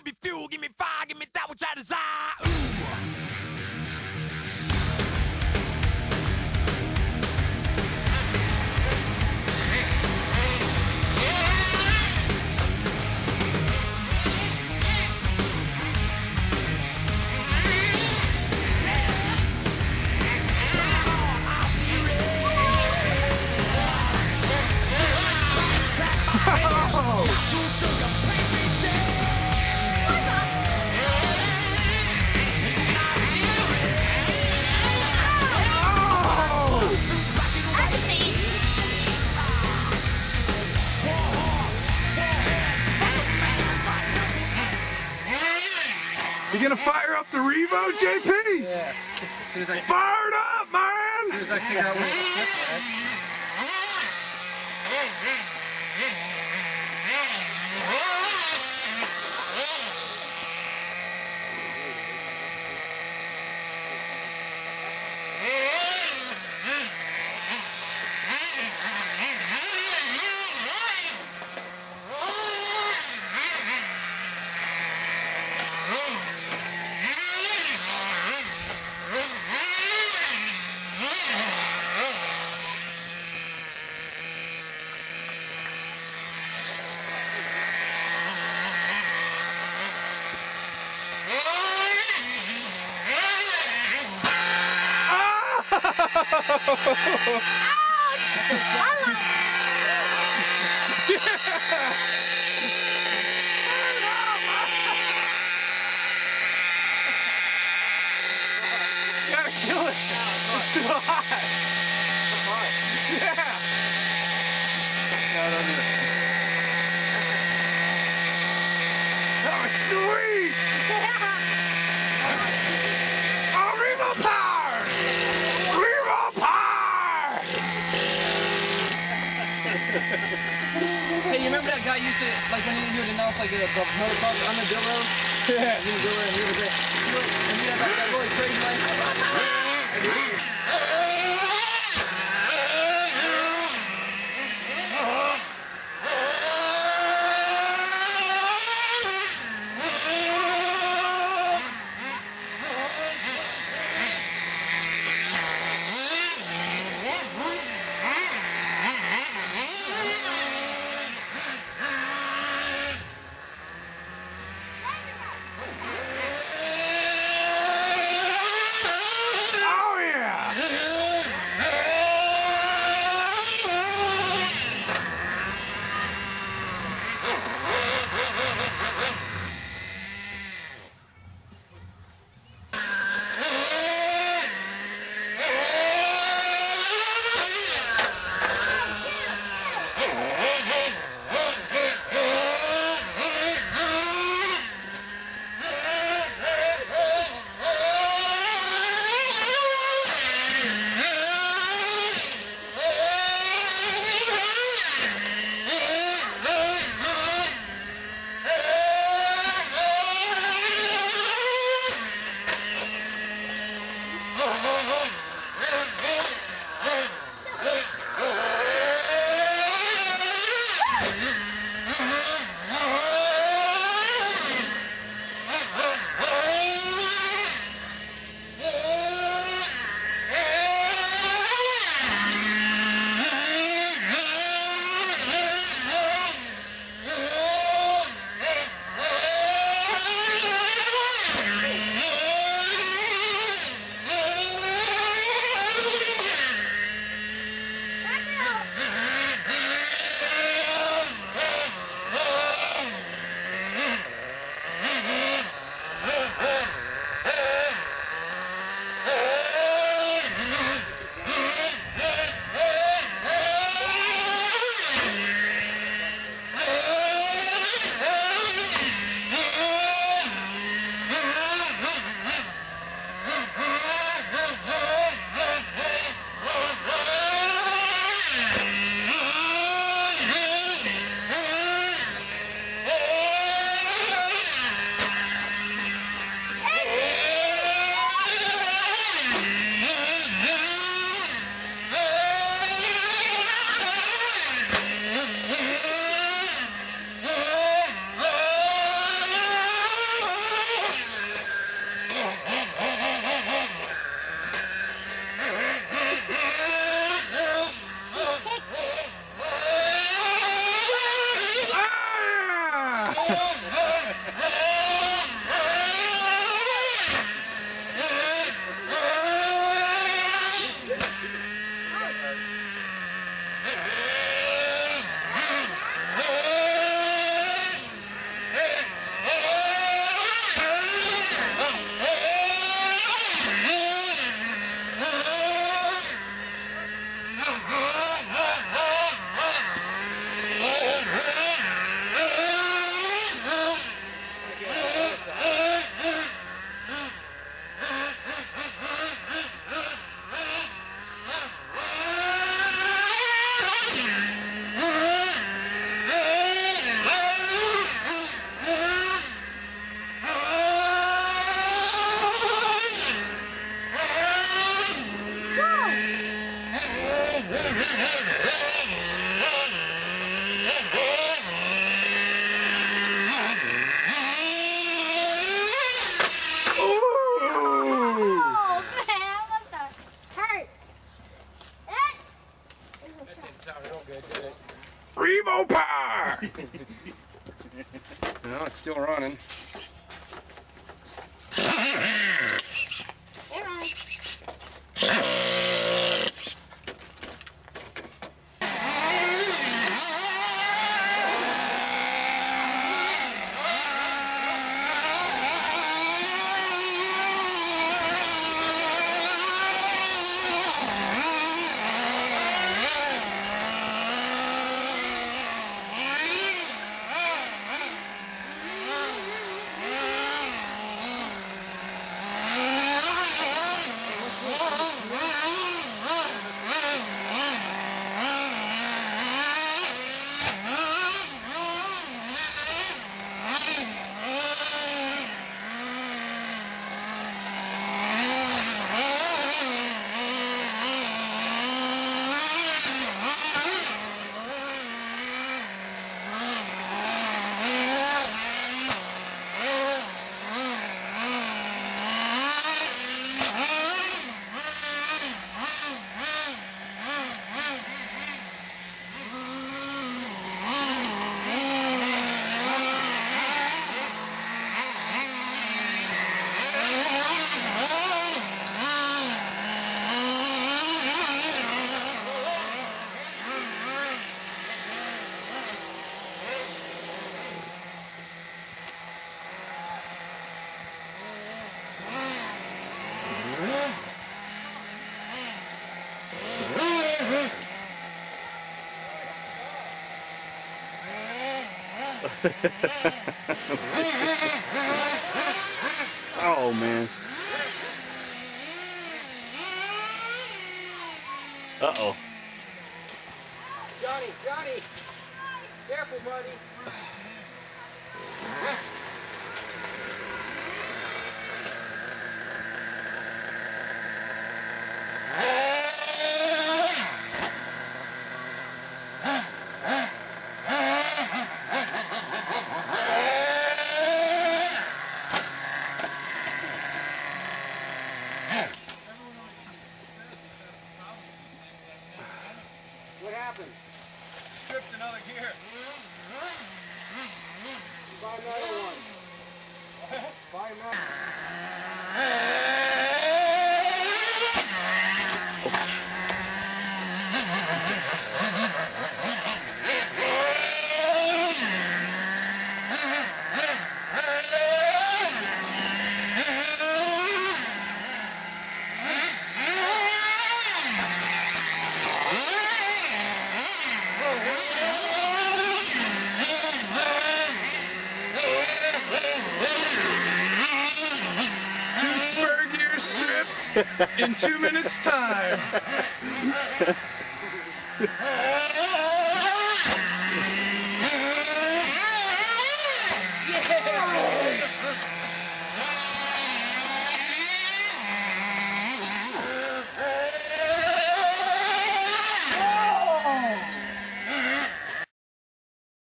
give me fuel, give me fire, give me that which I desire. Ooh. You gonna fire up the Revo, JP? Yeah. As soon as I fire it up, man! As soon as I figure out where it's flip, Gotta kill it. It's too hot. Yeah. no, don't do it. That was sweet. Oh, Revo power! Revo power! Hey, you remember that guy used to, like, when he would announce, like, the motocross on the dirt road? Yeah. He would go around here with it. And he had, like, that really crazy, like, Oh, yeah. Revo power! No, it's still running. Oh man. Uh-oh. Johnny! Careful, buddy. What happened? Stripped another gear. Buy another one. Buy another. Two spur gears stripped in 2 minutes time.